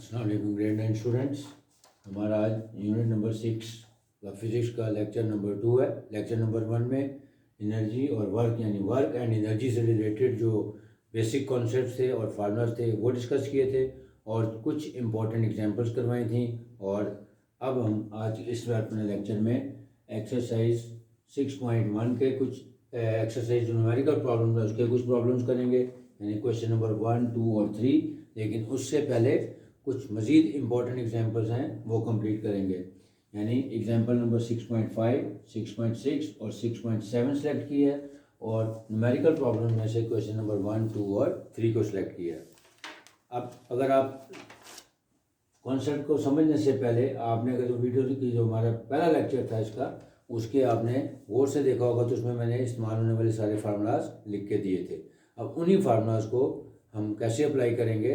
अस्सलाम वालेकुम grade 9 students. हमारा आज यूनिट नंबर 6 का फिज़िक्स का लेक्चर नंबर 2 है। लेक्चर नंबर 1 में एनर्जी और वर्क यानी वर्क एंड एनर्जी से रिलेटेड जो बेसिक कॉन्सेप्ट्स थे और फार्मूलाज थे वो डिस्कस किए थे और कुछ इंपॉर्टेंट एग्जांपल्स करवाई थी। और अब हम आज इस बार अपने लेक्चर में एक्सरसाइज 6.1 के कुछ एक्सरसाइज जो न्यूमेरिकल प्रॉब्लम है उसके कुछ प्रॉब्लम्स करेंगे, यानी क्वेश्चन नंबर 1, 2 और 3। लेकिन उससे पहले कुछ मज़ीद इंपॉर्टेंट एग्जांपल्स हैं वो कंप्लीट करेंगे, यानी एग्जांपल नंबर 6.5, 6.6 और 6.7 सेलेक्ट की है और न्यूमेरिकल प्रॉब्लम में से क्वेश्चन नंबर 1, 2 और 3 को सिलेक्ट किया है। अब अगर आप कॉन्सेप्ट को समझने से पहले आपने अगर जो वीडियो की जो हमारा पहला लेक्चर था इसका उसके आपने गौर से देखा होगा तो उसमें मैंने इस्तेमाल होने वाले सारे फार्मूलाज लिख के दिए थे। अब उन्हीं फार्मूलाज को हम कैसे अप्लाई करेंगे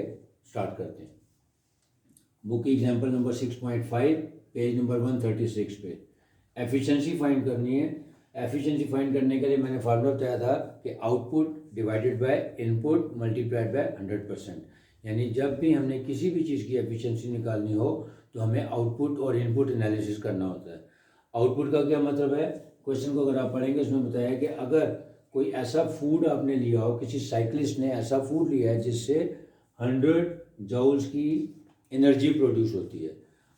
स्टार्ट करते हैं। Book example number 6.5 page number 136 पे एफिशिएंसी फाइंड करनी है। एफिशिएंसी फाइंड करने के लिए मैंने फार्मूला बताया था कि output divided by input multiplied by 100%, यानी जब भी हमने किसी भी चीज़ की एफिशिएंसी निकालनी हो तो हमें आउटपुट और इनपुट एनालिसिस करना होता है। आउटपुट का क्या मतलब है, क्वेश्चन को अगर आप पढ़ेंगे उसमें बताया कि अगर कोई ऐसा फूड आपने लिया हो, किसी साइकिलिस्ट ने ऐसा फूड लिया है जिससे 100 जूल्स की एनर्जी प्रोड्यूस होती है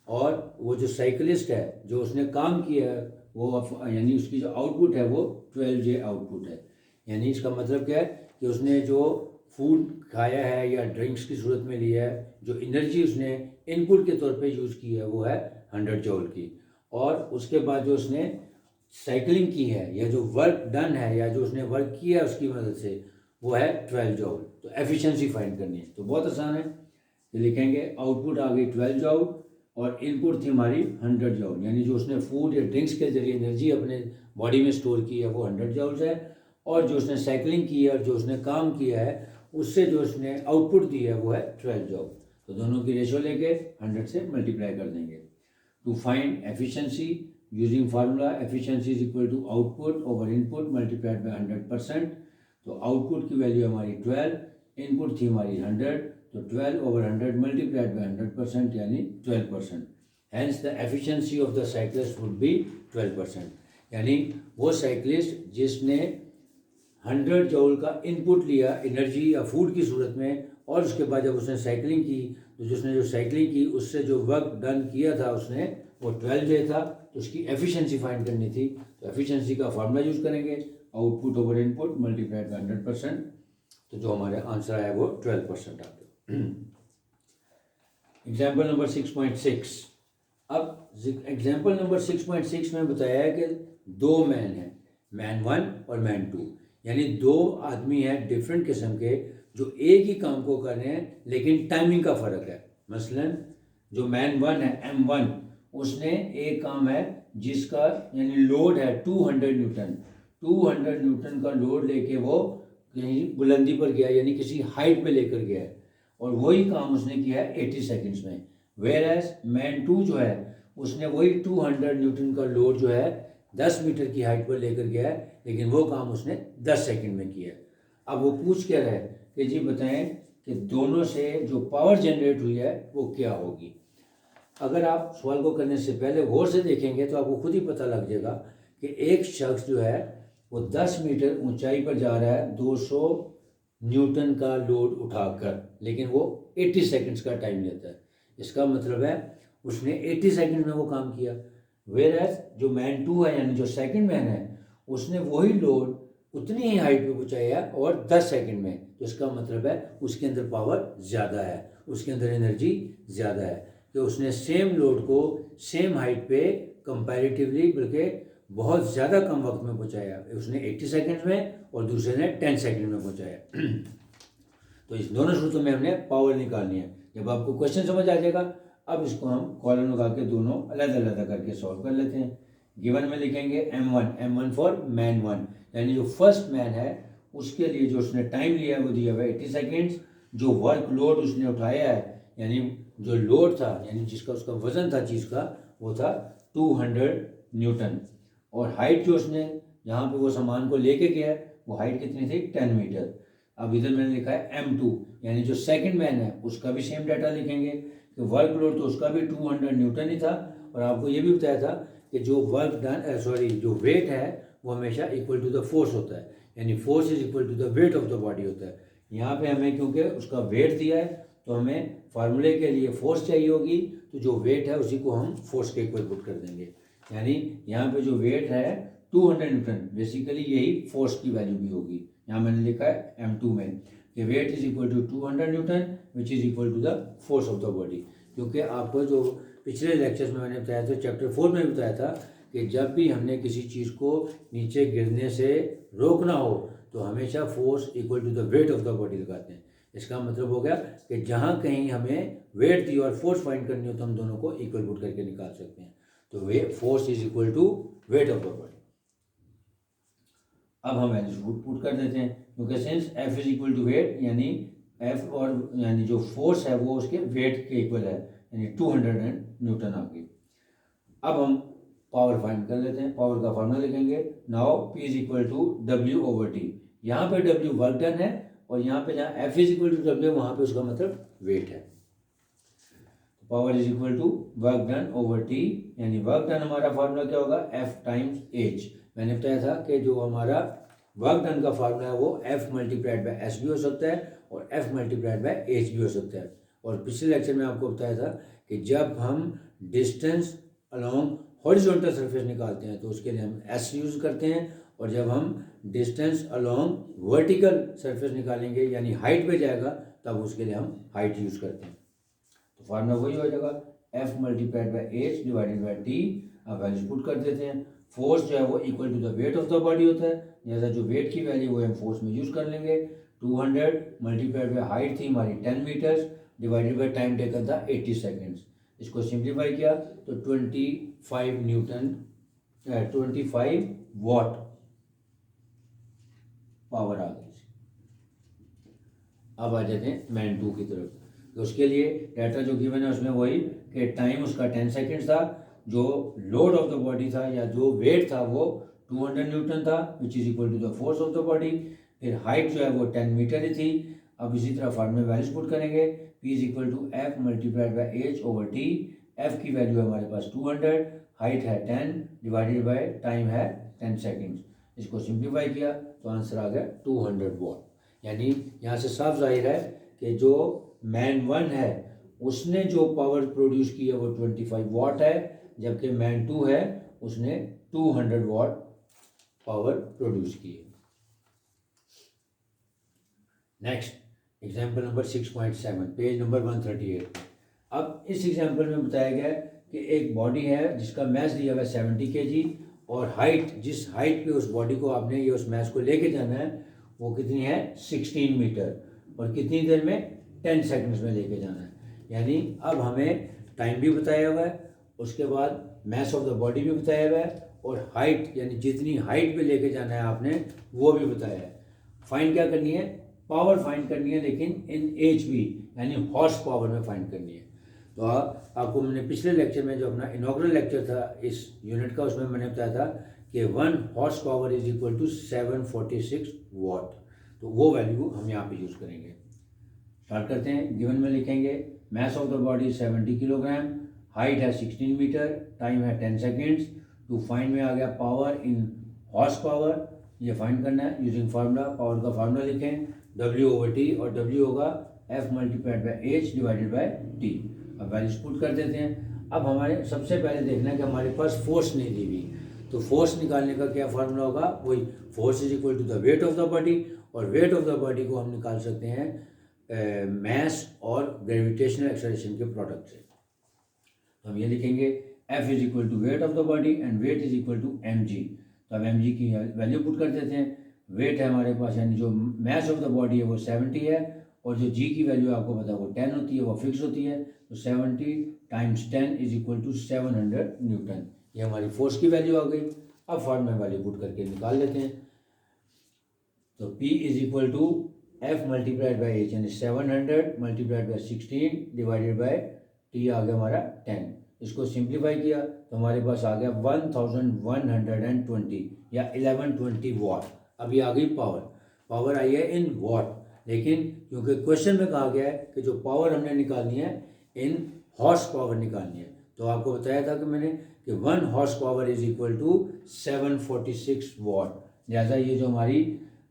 और वो जो साइकिलिस्ट है जो उसने काम किया है वो यानी उसकी जो आउटपुट है वो 12J आउटपुट है। यानी इसका मतलब क्या है कि उसने जो फूड खाया है या ड्रिंक्स की सूरत में लिया है, जो एनर्जी उसने इनपुट के तौर पे यूज़ की है वो है 100 जूल की, और उसके बाद जो उसने साइकिलिंग की है या जो वर्क डन है या जो उसने वर्क किया है उसकी मदद से वो है 12 जूल। तो एफिशिएंसी फाइंड करनी है तो बहुत आसान है, तो लिखेंगे आउटपुट आ गई 12 जूल और इनपुट थी हमारी 100 जूल, यानी जो उसने फूड या ड्रिंक्स के जरिए एनर्जी अपने बॉडी में स्टोर की है वो 100 जूल्स है, और जो उसने साइकिलिंग की है और जो उसने काम किया है उससे जो उसने आउटपुट दी है वो है 12 जूल। तो दोनों की रेशो लेके 100 से मल्टीप्लाई कर देंगे। To find efficiency using formula efficiency is equal to output over input multiplied by 100%। तो आउटपुट की वैल्यू हमारी 12, इनपुट थी हमारी 100, तो 12 over 100 multiplied by 100% यानी 12%। Hence the efficiency of the cyclist would be 12%। यानी वो साइकिलिस्ट जिसने 100 जूल का इनपुट लिया एनर्जी या फूड की सूरत में, और उसके बाद जब उसने साइकिलिंग की तो जिसने जो साइकिलिंग की उससे जो वर्क डन किया था उसने वो 12J था, तो उसकी एफिशिएंसी फाइंड करनी थी। तो एफिशिएंसी का फार्मूला यूज़ करेंगे output over input multiplied by 100%, तो जो हमारे आंसर आया वो 12% आ गया। Example number 6.6। अब एग्जाम्पल नंबर 6.6 में बताया है कि दो मैन हैं, मैन 1 और मैन 2, यानी दो आदमी हैं डिफरेंट किस्म के जो एक ही काम को कर रहे हैं लेकिन टाइमिंग का फ़र्क है। मसलन जो मैन 1 है M1, उसने एक काम है जिसका यानी लोड है 200 न्यूटन, 200 न्यूटन का लोड लेके वो कहीं बुलंदी पर गया यानी किसी हाइट पे लेकर गया है, और वही काम उसने किया है 80 सेकंड्स में। वेयर एज मैन 2 जो है उसने वही 200 न्यूटन का लोड जो है 10 मीटर की हाइट पर लेकर गया है, लेकिन वो काम उसने 10 सेकंड में किया है। अब वो पूछ क्या रहा है कि जी बताएं कि दोनों से जो पावर जनरेट हुई है वो क्या होगी। अगर आप सवाल को करने से पहले गौर से देखेंगे तो आपको खुद ही पता लग जाएगा कि एक शख्स जो है वो 10 मीटर ऊंचाई पर जा रहा है 200 न्यूटन का लोड उठाकर, लेकिन वो 80 सेकंड्स का टाइम लेता है। इसका मतलब है उसने 80 सेकंड में वो काम किया। वेयर एज जो मैन 2 है यानी जो सेकंड मैन है उसने वही लोड उतनी ही हाइट पे पहुँचाया और 10 सेकंड में, तो इसका मतलब है उसके अंदर पावर ज़्यादा है, उसके अंदर एनर्जी ज़्यादा है कि उसने सेम लोड को सेम हाइट पे कंपैरेटिवली बल्कि बहुत ज़्यादा कम वक्त में पहुँचाया। उसने 80 सेकंड में और दूसरे ने 10 सेकंड में पहुँचाया। तो इस दोनों सूत्रों में हमने पावर निकालनी है। जब आपको क्वेश्चन समझ आ जाएगा, अब इसको हम कॉलम लगा के दोनों अलग अलग करके सॉल्व कर लेते हैं। गिवन में लिखेंगे M1 फॉर मैन 1, यानी जो फर्स्ट मैन है उसके लिए जो उसने टाइम लिया वो दिया हुआ है 80 सेकेंड्स। जो वर्क लोड उसने उठाया है यानी जो लोड था यानी जिसका उसका वजन था चीज़ का वो था 200 न्यूटन, और हाइट जो उसने जहाँ पे वो सामान को लेके गया वो हाइट कितनी थी 10 मीटर। अब इधर मैंने लिखा है M2 यानी जो सेकंड मैन है उसका भी सेम डाटा लिखेंगे कि वर्क लोड तो उसका भी 200 न्यूटन ही था, और आपको ये भी बताया था कि जो वर्क डन जो वेट है वो हमेशा इक्वल टू द फोर्स होता है, यानी force is equal to the weight of the body होता है। यहाँ पे हमें क्योंकि उसका वेट दिया है तो हमें फार्मूले के लिए फोर्स चाहिए होगी, तो जो वेट है उसी को हम फोर्स के इक्वल पुट कर देंगे। यानी यहाँ पे जो वेट है 200 न्यूटन, बेसिकली यही फोर्स की वैल्यू भी होगी। यहाँ मैंने लिखा है M2 में कि weight is equal to 200 newton which is equal to the force of the body. क्योंकि आपको जो पिछले लेक्चर्स में मैंने बताया था, चैप्टर 4 में बताया था कि जब भी हमने किसी चीज़ को नीचे गिरने से रोकना हो तो हमेशा force equal to the weight of the body लगाते हैं। इसका मतलब हो गया कि जहाँ कहीं हमें वेट दी और फोर्स फाइंड करनी हो तो हम दोनों को इक्वल पुट करके निकाल सकते हैं। तो वे force is equal to weight of the body. अब हम वैल्यूज पुट कर देते हैं, क्योंकि since F is equal to weight, यानी F और यानी जो फोर्स है वो उसके वेट के इक्वल है, यानी 200 न्यूटन आ गई। अब हम पावर फाइंड कर लेते हैं। पावर का फॉर्मूला लिखेंगे, now P is equal to W/T। यहाँ पे W वर्क डन है और यहाँ पे जहाँ F is equal to W वहाँ पे उसका मतलब वेट है। Power is equal to work done over T, यानी वर्क डन हमारा फॉर्मूला क्या होगा, F टाइम्स H। मैंने बताया था कि जो हमारा वर्क डन का फार्मूला है वो F मल्टीप्लाइड बाय S भी हो सकता है और F मल्टीप्लाइड बाय H भी हो सकता है। और पिछले लेक्चर में आपको बताया था कि जब हम डिस्टेंस अलोंग हॉरिजॉन्टल सरफेस निकालते हैं तो उसके लिए हम S यूज़ करते हैं, और जब हम डिस्टेंस अलोंग वर्टिकल सरफेस निकालेंगे यानी हाइट पे जाएगा तब उसके लिए हम हाइट यूज़ करते हैं। तो फार्मूला वही हो जाएगा F multiplied by H divided by T। अब वैल्यूज पुट कर देते हैं। फोर्स जो है वो equal to the weight of the body होता है, जैसा जो वेट की वैल्यू वो हम फोर्स में यूज़ कर लेंगे। 200 मल्टीप्लाइड बाय हाइट थी हमारी 10 metres divided by time taken था 80 सेकेंड्स। इसको सिंप्लीफाई किया तो 25 न्यूटन 25 वॉट पावर आ गई। अब आ जाते हैं मैन 2 की तरफ। तो उसके लिए डाटा जो गिवन है उसमें वही कि टाइम उसका 10 सेकेंड्स था, जो लोड ऑफ द बॉडी था या जो वेट था वो 200 न्यूटन था which is equal to the force of the body. फिर हाइट जो है वो 10 मीटर ही थी। अब इसी तरह फॉर्मूले वैल्यूज पुट करेंगे, P is equal to F multiplied by H over T। F की वैल्यू है हमारे पास 200, हाइट है 10 डिवाइडेड बाय टाइम है 10 सेकेंड्स। इसको सिंप्लीफाई किया तो आंसर आ गया 200 वॉट। यानी यहाँ से साफ जाहिर है कि जो मैन 1 है उसने जो पावर प्रोड्यूस की है वो 25 वॉट है, जबकि मैन 2 है उसने 200 वॉट पावर प्रोड्यूस की है। Next example number 6.7 page number 138। अब इस एग्जाम्पल में बताया गया कि एक बॉडी है जिसका मैस दिया हुआ है 70 kg, और हाइट जिस हाइट पे उस बॉडी को आपने ये उस मैस को लेके जाना है वो कितनी है 16 मीटर, और कितनी देर में 10 सेकंड्स में लेके जाना है। यानी अब हमें टाइम भी बताया हुआ है, उसके बाद मैस ऑफ द बॉडी भी बताया हुआ है, और हाइट यानी जितनी हाइट पे लेके जाना है आपने वो भी बताया है। फाइंड क्या करनी है, पावर फाइंड करनी है, लेकिन इन HP यानी हॉर्स पावर में फाइंड करनी है। तो आपको मैंने पिछले लेक्चर में जो अपना इनॉग्रल लेक्चर था इस यूनिट का उसमें मैंने बताया था कि 1 horse power is equal to 746 watt. तो वो वैल्यू हम यहाँ पे यूज़ करेंगे। स्टार्ट करते हैं। गिवन में लिखेंगे mass of the body 70 kilogram, height है 16 मीटर, टाइम है 10 सेकेंड्स। टू फाइंड में आ गया पावर इन हॉर्स पावर, ये फाइंड करना है यूजिंग फार्मूला। पावर का फार्मूला लिखें W/T, और W होगा F multiplied by H divided by T। अब वैल्यूज पुट कर देते हैं। अब हमारे सबसे पहले देखना है कि हमारे पास फोर्स नहीं दी हुई, तो फोर्स निकालने का क्या फार्मूला होगा, वही force is equal to the weight of the body, और वेट ऑफ द बॉडी को हम निकाल सकते हैं मैस और ग्रेविटेशनल एक्सेलरेशन के प्रोडक्ट से। तो हम ये लिखेंगे F is equal to weight of the body and weight is equal to mg। तो अब mg की वैल्यू पुट कर देते हैं। वेट है हमारे पास यानी जो मैस ऑफ द बॉडी है वो 70 है, और जो g की वैल्यू आपको पता है वो 10 होती है, वो फिक्स होती है। तो 70 times 10 is equal to 700 newton. ये हमारी फोर्स की वैल्यू आ गई। अब फॉर्म में वैल्यू पुट करके निकाल लेते हैं। तो P is equal to F multiplied by H, यानी 700 multiplied by 16 divided by T आ गया हमारा 10। इसको सिंप्लीफाई किया तो हमारे पास आ गया 1120 या 1120 वॉट। अभी आ गई पावर, पावर आई है इन वॉट, लेकिन क्योंकि क्वेश्चन में कहा गया है कि जो पावर हमने निकालनी है इन हॉर्स पावर निकालनी है। तो आपको बताया था कि मैंने कि 1 horse power is equal to 746 watt. लिहाजा ये जो हमारी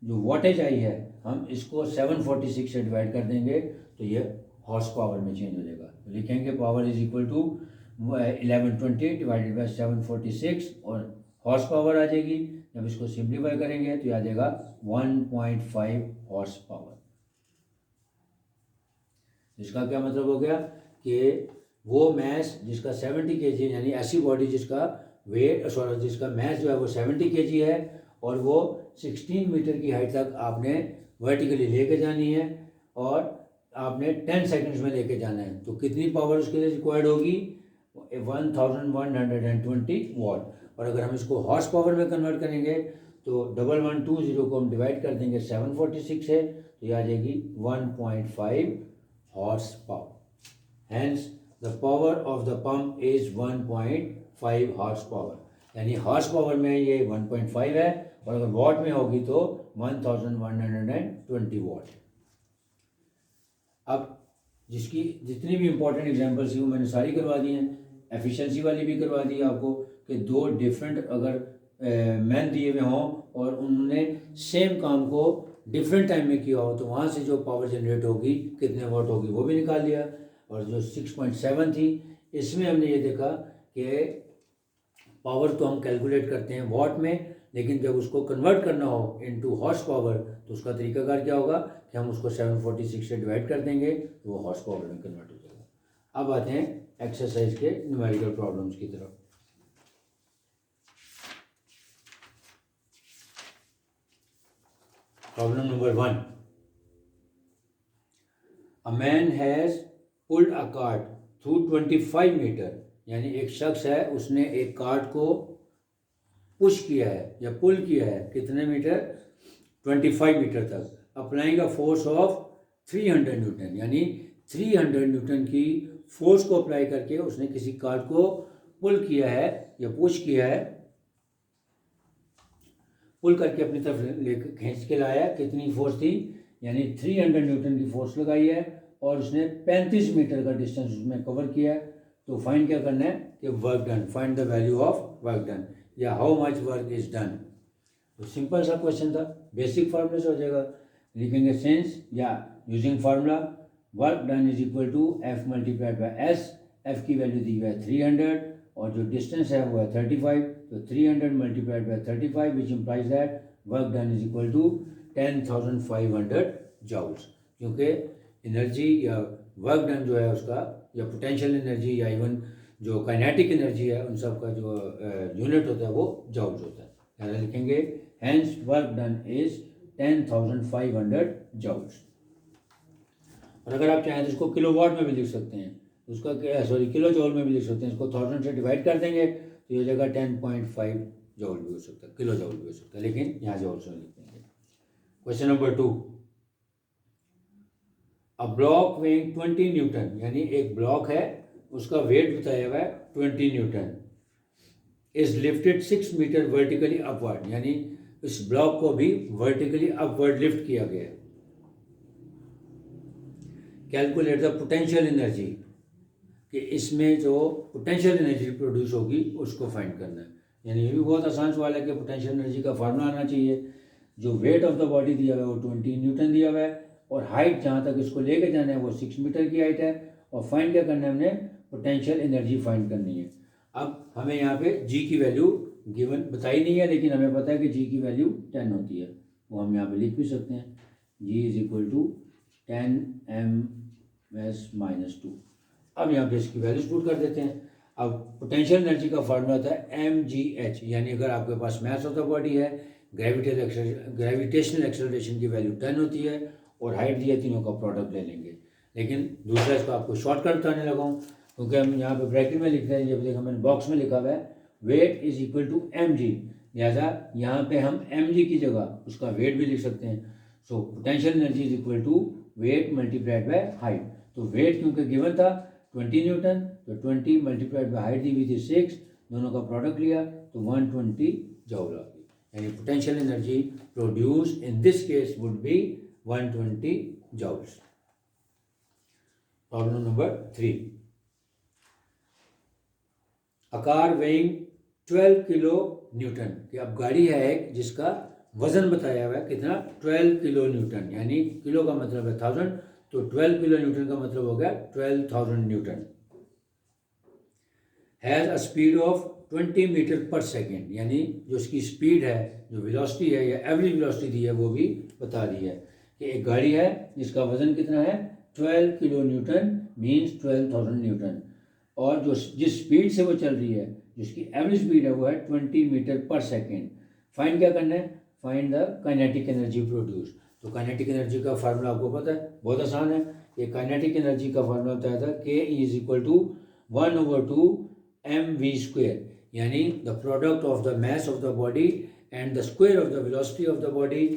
जो वॉटेज आई है हम इसको 746 से डिवाइड कर देंगे तो ये हॉर्स पावर में चेंज हो जाएगा। तो लिखेंगे power is equal to 1120 divided by 746 और हॉर्स पावर आ जाएगी। जब इसको सिंप्लीफाई करेंगे तो आ जाएगा 1.5 हॉर्स पावर। इसका क्या मतलब हो गया कि वो मैस जिसका 70 kg यानी ऐसी बॉडी जिसका वेट जिसका मैस जो है वो 70 kg है और वो 16 मीटर की हाइट तक आपने वर्टिकली लेके जानी है और आपने 10 सेकंड्स में लेके जाना है। तो कितनी पावर उसके लिए रिक्वायर्ड होगी? 1120 वॉट। और अगर हम इसको हॉर्स पावर में कन्वर्ट करेंगे तो 1120 को हम डिवाइड कर देंगे 746 से तो ये आ जाएगी 1.5 horse power. Hence the power of the pump is 1.5 horse power. यानी हॉर्स पावर में ये 1.5 है और अगर वॉट में होगी तो 1120 वॉट। अब जिसकी जितनी भी इंपॉर्टेंट एग्जांपल्स थी वो मैंने सारी करवा दी हैं। एफिशिएंसी वाली भी करवा दी आपको कि दो डिफरेंट अगर मैन दिए हुए हों और उन्होंने सेम काम को डिफरेंट टाइम में किया हो तो वहाँ से जो पावर जनरेट होगी कितने वॉट होगी वो भी निकाल लिया। और जो 6.7 थी इसमें हमने ये देखा कि पावर तो हम कैलकुलेट करते हैं वॉट में, लेकिन जब उसको कन्वर्ट करना हो इनटू हॉर्स पावर तो उसका तरीकाकार क्या होगा कि हम उसको 746 से डिवाइड कर देंगे तो वो हॉर्स पावर में कन्वर्ट हो जाएगा। अब आते हैं एक्सरसाइज के न्यूमेरिकल प्रॉब्लम्स की तरफ। Problem number 1, a man has pulled a cart through 25 metre. यानी एक शख्स है उसने एक कार्ट को पुश किया है या पुल किया है कितने मीटर? 25 मीटर तक। Applying a force of 300 Newton. यानी 300 न्यूटन की फोर्स को अप्लाई करके उसने किसी कार्ट को पुल किया है या पुश किया है, पुल करके अपनी तरफ लेकर खींच के लाया। कितनी फोर्स थी? यानी 300 न्यूटन की फोर्स लगाई है और उसने 35 मीटर का डिस्टेंस उसमें कवर किया है। तो फाइंड क्या करना है कि work done, find the value of work done या how much work is done. तो सिंपल सा क्वेश्चन था, बेसिक फार्मूले से हो जाएगा। लिखेंगे सिंस या using formula work done is equal to F multiplied by S. F की वैल्यू दी हुई है 300 और जो डिस्टेंस है वो है 35। तो 300 multiplied by 35 which implies that work done is equal to 10,500 joules. क्योंकि एनर्जी या वर्क डन जो है उसका या पोटेंशियल एनर्जी या इवन जो काइनेटिक एनर्जी है उन सब का जो यूनिट होता है वो जॉल्स होता है। यानी लिखेंगे hence work done is 10,500 joules. और अगर आप चाहें तो इसको किलोवाट में भी लिख सकते हैं, उसका किलो जॉल में भी लिख सकते हैं। इसको 1000 से डिवाइड कर देंगे तो ये जगह 10.5 जॉल भी हो सकता है, किलो जॉल भी हो सकता है, लेकिन यहाँ जॉल से लिख देंगे। Question number 2, a block weighing 20 Newton. यानी एक ब्लॉक है उसका वेट बताया हुआ है 20 newton is lifted 6 metre vertically upward. यानी इस ब्लॉक को भी वर्टिकली अपवर्ड लिफ्ट किया गया है। कैलकुलेट द पोटेंशियल एनर्जी, कि इसमें जो पोटेंशियल एनर्जी प्रोड्यूस होगी उसको फाइंड करना है। यानी ये भी बहुत आसान सवाल है कि पोटेंशियल एनर्जी का फार्मूला आना चाहिए। जो वेट ऑफ द बॉडी दिया हुआ है वो 20 न्यूटन दिया हुआ है और हाइट जहाँ तक इसको लेके जाना है वो 6 मीटर की हाइट है। और फाइंड क्या करना है हमने? पोटेंशियल एनर्जी फाइंड करनी है। अब हमें यहाँ पे जी की वैल्यू गिवन बताई नहीं है, लेकिन हमें पता है कि जी की वैल्यू 10 होती है, वो हम यहाँ पे लिख भी सकते हैं। जी इज इक्वल टू 10 m/-2। अब यहाँ पे इसकी वैल्यूज पुट कर देते हैं। अब पोटेंशियल एनर्जी का फार्मूला होता है mgh। यानी अगर आपके पास मास ऑफ द बॉडी है, ग्रेविटेशनल एक्सेलरेशन की वैल्यू 10 होती है और हाइट दिया, तीनों का प्रोडक्ट ले लेंगे। लेकिन दूसरा इसको आपको शॉर्टकट बताने लगा हूँ क्योंकि हम यहाँ पे ब्रैकेट में लिखते हैं। जब देखो मैंने बॉक्स में लिखा हुआ है weight is equal to mg, लिहाजा यहाँ पे हम mg की जगह उसका वेट भी लिख सकते हैं। So potential energy is equal to weight multiplied by height. तो वेट क्योंकि गिवन था 20 न्यूटन, तो 20 मल्टीप्लाइड बाय हाइट दी हुई थी 6, दोनों का प्रोडक्ट लिया तो 120 जूल आ गई। यानी potential energy produce in this case would be 120 joules. Problem number 3, a car weighing 12 kilo newton, कि अब गाड़ी है एक जिसका वजन बताया हुआ है कितना, 12 किलो न्यूटन, यानी किलो का मतलब है 1000, तो 12 किलो न्यूटन का मतलब हो गया 12,000 newton. Has a speed of 20 metre पर सेकेंड, यानी जो उसकी स्पीड है, जो वेलोसिटी है या एवरेज वेलोसिटी दी है वो भी बता दी है कि एक गाड़ी है जिसका वजन कितना है 12 किलो न्यूटन, मीन्स 12,000 न्यूटन, और जो जिस स्पीड से वो चल रही है, जिसकी एवरेज स्पीड है वो है 20 मीटर पर सेकेंड। फाइंड क्या करना है, find the kinetic energy produce. तो काइनेटिक एनर्जी का फार्मूला आपको पता है, बहुत आसान है। ये काइनेटिक एनर्जी का फार्मूला बताया था के इज इक्वल टू 1/2 mv², यानी the product of the mass of the body and the square of the velocity of the body,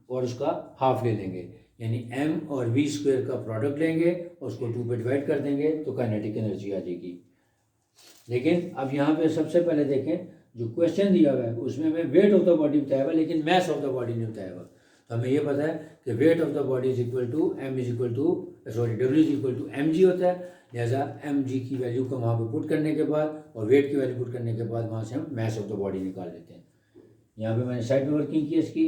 और उसका हाफ ले लेंगे, यानी m और v² का प्रोडक्ट लेंगे और उसको 2 पे डिवाइड कर देंगे तो काइनेटिक एनर्जी आ जाएगी। लेकिन अब यहाँ पे सबसे पहले देखें, जो क्वेश्चन दिया हुआ है उसमें हमें वेट ऑफ द बॉडी बताया हुआ है, लेकिन मास ऑफ द बॉडी नहीं बताया हुआ। तो हमें ये पता है कि weight of the body is equal to m is equal to W is equal to mg होता है, लिहाजा mg की वैल्यू को वहाँ पे पुट करने के बाद और वेट की वैल्यू पुट करने के बाद वहाँ से हम मास ऑफ द बॉडी निकाल लेते हैं। यहाँ पे मैंने साइड में वर्किंग की इसकी,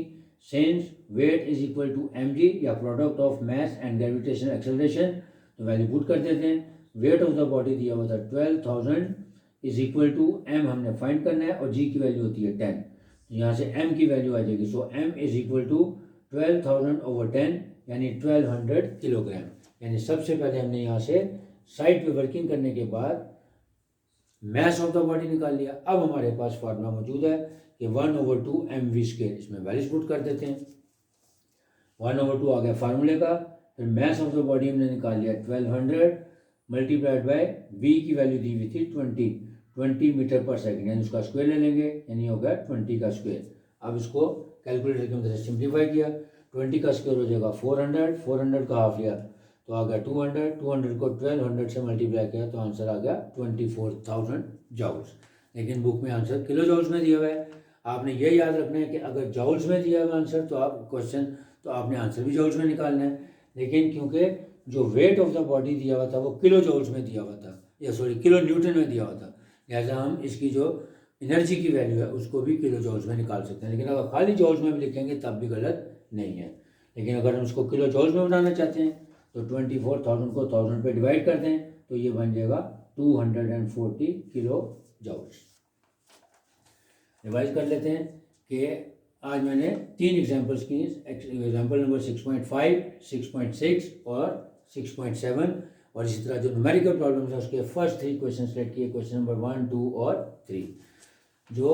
since weight is equal to mg या product of mass and gravitational acceleration, तो वैल्यू पुट कर देते हैं। वेट ऑफ द बॉडी दिया हुआ था 12,000 इज इक्वल टू m हमने फाइंड करना है और g की वैल्यू होती है 10, तो यहाँ से m की वैल्यू आ जाएगी। सो m इज इक्वल टू 12,000/10 यानी 1200 किलोग्राम। यानी सबसे पहले हमने यहाँ से साइड पे वर्किंग करने के बाद मास ऑफ द बॉडी निकाल लिया। अब हमारे पास फार्मूला मौजूद है कि 1/2 mv², इसमें वैल्यूज पुट कर देते हैं। 1/2 आ गया फार्मूले का, फिर मास ऑफ द बॉडी हमने निकाल लिया 1200 मल्टीप्लाइड बाय v की वैल्यू दी हुई थी 20 मीटर पर सेकेंड, यानी उसका स्क्वायर ले लेंगे, यानी हो गया 20 का स्क्वायर। अब इसको कैलकुलेटर की मदद से सिंप्लीफाई किया, 20 का स्क्वायर हो जाएगा 400, 400 का हाफ लिया तो आ गया 200, 200 को 1200 से मल्टीप्लाई किया तो आंसर आ गया 24,000 जॉल्स। लेकिन बुक में आंसर किलो जॉल्स में दिया हुआ है। आपने ये याद रखना है कि अगर जॉल्स में दिया हुआ आंसर तो आप क्वेश्चन, तो आपने आंसर भी जॉल्स में निकालना है। लेकिन क्योंकि जो वेट ऑफ द बॉडी दिया हुआ था वो किलो जॉल्स में दिया हुआ था, या सॉरी किलो न्यूटन में दिया हुआ था, लिहाजा हम इसकी जो एनर्जी की वैल्यू है उसको भी किलो जॉल्स में निकाल सकते हैं। लेकिन अगर खाली जॉल्स में भी लिखेंगे तब भी गलत नहीं है। लेकिन अगर हम उसको किलो जॉल्स में बनाना चाहते हैं तो 24,000 को 1000 पे डिवाइड कर दें तो ये बन जाएगा 240 किलो जॉल्स। रिवाइज कर लेते हैं कि आज मैंने 3 एग्जाम्पल्स की, एग्जाम्पल नंबर 6.5, 6.6 और 6.7, और इसी तरह जो न्यूमेरिकल प्रॉब्लम्स है उसके फर्स्ट 3 क्वेश्चन सेलेक्ट किए, क्वेश्चन नंबर 1, 2 और 3। जो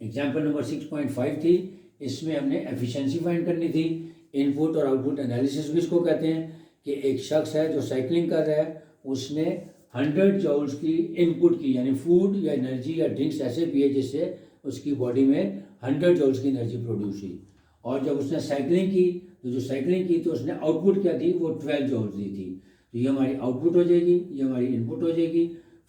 एग्जाम्पल नंबर 6.5 थी, इसमें हमने एफिशिएंसी फाइंड करनी थी। इनपुट और आउटपुट एनालिसिस भी इसको कहते हैं कि एक शख्स है जो साइकिलिंग कर रहा है, उसने 100 जॉल्स की इनपुट की, यानी फूड या एनर्जी या ड्रिंक्स ऐसे पिए जिससे उसकी बॉडी में 100 जॉल्स की एनर्जी प्रोड्यूस हुई। और जब उसने साइकिलिंग की तो जो साइकिलिंग की तो उसने आउटपुट क्या दी, वो 12 जॉल्स दी थी। तो ये हमारी आउटपुट हो जाएगी, ये हमारी इनपुट हो जाएगी।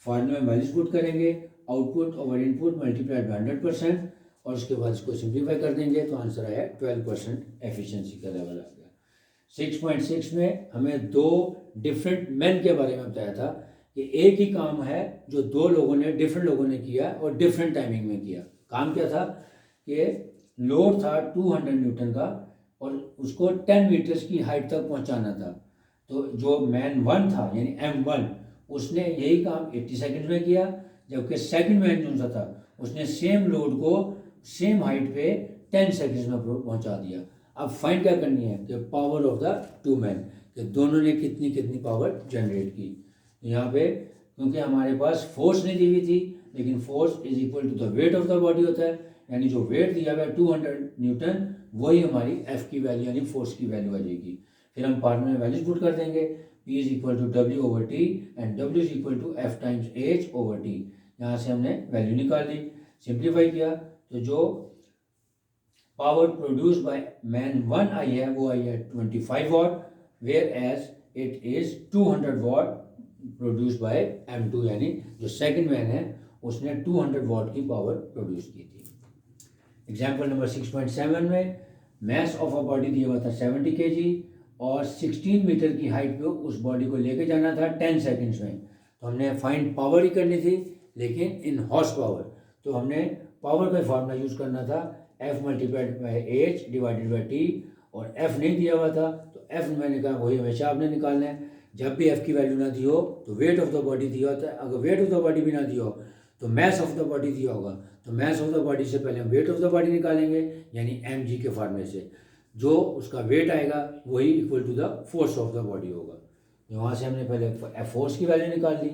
फार्मूला में वैल्यूज पुट करेंगे, output over input multiplied by 100%, और उसके बाद इसको सिंप्लीफाई कर देंगे तो आंसर आया 12% एफिशिएंसी का लेवल आ गया। 6.6 में हमें 2 डिफरेंट मैन के बारे में बताया था कि एक ही काम है जो 2 लोगों ने, डिफरेंट लोगों ने किया और डिफरेंट टाइमिंग में किया। काम क्या था कि लोड था 200 न्यूटन का और उसको 10 मीटर्स की हाइट तक पहुंचाना था। तो जो मैन 1 था यानी M1, उसने यही काम 80 सेकंड में किया, जबकि सेकंड मैन जो सा था उसने सेम लोड को सेम हाइट पे 10 सेकंड्स में पहुंचा दिया। अब फाइंड क्या करनी है कि पावर ऑफ द 2 मैन, कि दोनों ने कितनी कितनी पावर जनरेट की। यहाँ पे क्योंकि हमारे पास फोर्स नहीं दी हुई थी, लेकिन force is equal to the weight of the body होता है, यानी जो वेट दिया हुआ है 200 न्यूटन, वही हमारी एफ की वैल्यू यानी फोर्स की वैल्यू आ जाएगी। फिर हम फार्मूला में वैल्यूज पुट कर देंगे, P is equal to W/T and W is equal to F times H/T। यहाँ से हमने वैल्यू निकाल ली, सिंप्लीफाई किया तो जो पावर प्रोड्यूस बाय मैन 1 आई है वो आई है 25 watt, whereas it is 200 watt produce by M2, यानी जो सेकंड मैन है उसने 200 वॉट की पावर प्रोड्यूस की थी। एग्जाम्पल नंबर 6.7 में मास ऑफ अ बॉडी दिया हुआ था 70 kg और 16 मीटर की हाइट पे उस बॉडी को लेके जाना था 10 सेकंड्स में। तो हमने फाइंड पावर ही करनी थी, लेकिन इन हॉर्स पावर। तो हमने पावर का फार्मूला यूज़ करना था, F multiplied by H divided by T, और F नहीं दिया हुआ था तो F मैंने कहा वही हमेशा आपने निकालना है। जब भी F की वैल्यू ना दी हो तो वेट ऑफ द बॉडी दिया होता है, अगर वेट ऑफ द बॉडी भी ना दिया हो तो मैस ऑफ द बॉडी दिया होगा, तो मैस ऑफ द बॉडी से पहले हम वेट ऑफ द बॉडी निकालेंगे, यानी mg के फार्मूले से जो उसका वेट आएगा वही equal to the force of the body होगा। वहाँ से हमने पहले फोर्स की वैल्यू निकाल ली,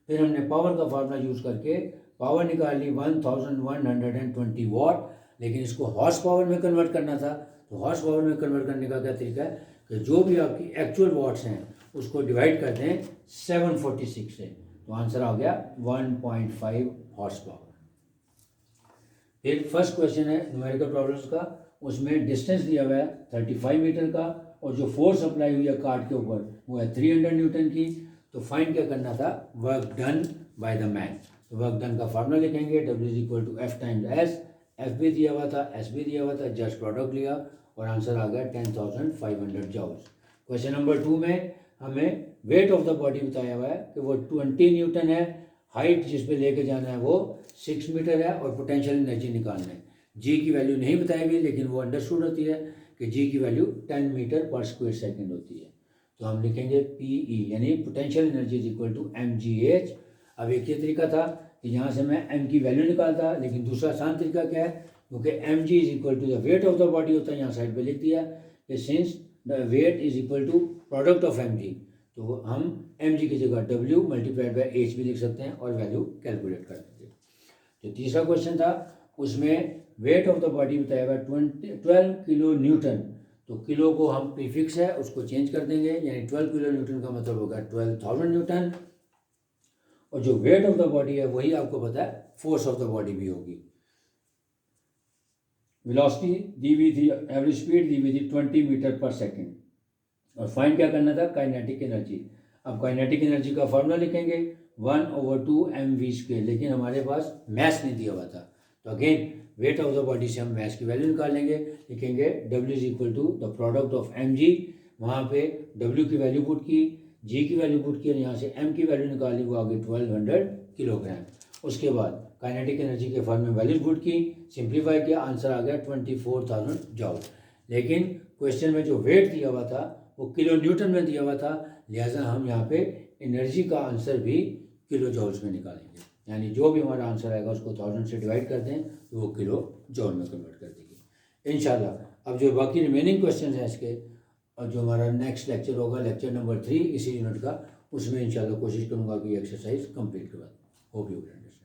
फिर हमने पावर का फार्मूला यूज़ करके पावर निकाल ली 1120 वाट, लेकिन इसको हॉर्स पावर में कन्वर्ट करना था। तो हॉर्स पावर में कन्वर्ट करने का क्या तरीका है कि जो भी आपकी एक्चुअल वाट्स हैं उसको डिवाइड करते हैं 746 से, तो आंसर आ गया 1.5 हॉर्स पावर। फिर फर्स्ट क्वेश्चन है न्यूमेरिकल प्रॉब्लम्स का, उसमें डिस्टेंस दिया हुआ है 35 मीटर का और जो फोर्स अप्लाई हुई है कार्ड के ऊपर वो है 300 न्यूटन की। तो फाइंड क्या करना था, work done by the man. तो वर्क डन का फार्मूला लिखेंगे, W is equal to F times S, F भी दिया हुआ था, S भी दिया हुआ था, जस्ट प्रोडक्ट लिया और आंसर आ गया 10,500 जॉल्स। क्वेश्चन नंबर 2 में हमें वेट ऑफ द बॉडी बताया हुआ है कि वो 20 न्यूटन है, हाइट जिस पे लेके जाना है वो 6 मीटर है और पोटेंशियल एनर्जी निकालना है। जी की वैल्यू नहीं बताई गई, लेकिन वो अंडरस्टूड होती है कि जी की वैल्यू 10 मीटर पर स्क्वायर सेकंड होती है। तो हम लिखेंगे PE यानी potential energy is equal to mgh। अब एक ये तरीका था कि यहाँ से मैं m की वैल्यू निकालता, लेकिन दूसरा आसान तरीका क्या है, क्योंकि mg is equal to the weight of the body होता है, यहाँ साइड पे लिख दिया कि since the weight is equal to product of mg, तो हम mg की जगह w मल्टीप्लाइड बाई h भी लिख सकते हैं और वैल्यू कैलकुलेट कर देंगे। जो तीसरा क्वेश्चन था उसमें वेट ऑफ द बॉडी बताया हुआ 12 किलो न्यूटन, तो किलो को हम प्रीफिक्स है उसको चेंज कर देंगे, यानी 12 किलो न्यूटन का मतलब होगा 12,000 न्यूटन, और जो वेट ऑफ द बॉडी है वही आपको पता है फोर्स ऑफ द बॉडी भी होगी। वेलोसिटी दी हुई थी, एवरेज स्पीड दी हुई थी 20 मीटर पर सेकेंड, और फाइंड क्या करना था, काइनेटिक एनर्जी। अब काइनेटिक एनर्जी का फार्मूला लिखेंगे 1/2 mv², लेकिन हमारे पास मैस नहीं दिया हुआ था, तो again weight of the body से हम मैस की वैल्यू निकाल लेंगे, लिखेंगे W is equal to the product of mg, वहाँ पे W की वैल्यू पुट की, G की वैल्यू पुट की और यहाँ से M की वैल्यू निकाली, वो आ गई 1200 किलोग्राम। उसके बाद काइनेटिक एनर्जी के फॉर्म में वैल्यूज पुट की, सिंप्लीफाई किया, आंसर आ गया 24,000 जॉल। लेकिन क्वेश्चन में जो वेट दिया हुआ था वो किलो न्यूटन में दिया हुआ था, लिहाजा हम यहाँ पे एनर्जी का आंसर भी किलो जॉल्स में निकालेंगे, यानी जो भी हमारा आंसर आएगा उसको 1000 से डिवाइड कर दें तो वो किलो जॉल में कन्वर्ट कर देगी इंशाल्लाह। अब जो बाकी रिमेनिंग क्वेश्चन हैं इसके, और जो हमारा नेक्स्ट लेक्चर होगा लेक्चर नंबर 3 इसी यूनिट का, उसमें इंशाल्लाह कोशिश करूँगा कि एक्सरसाइज कंप्लीट करवा दूँ। Hope you understand.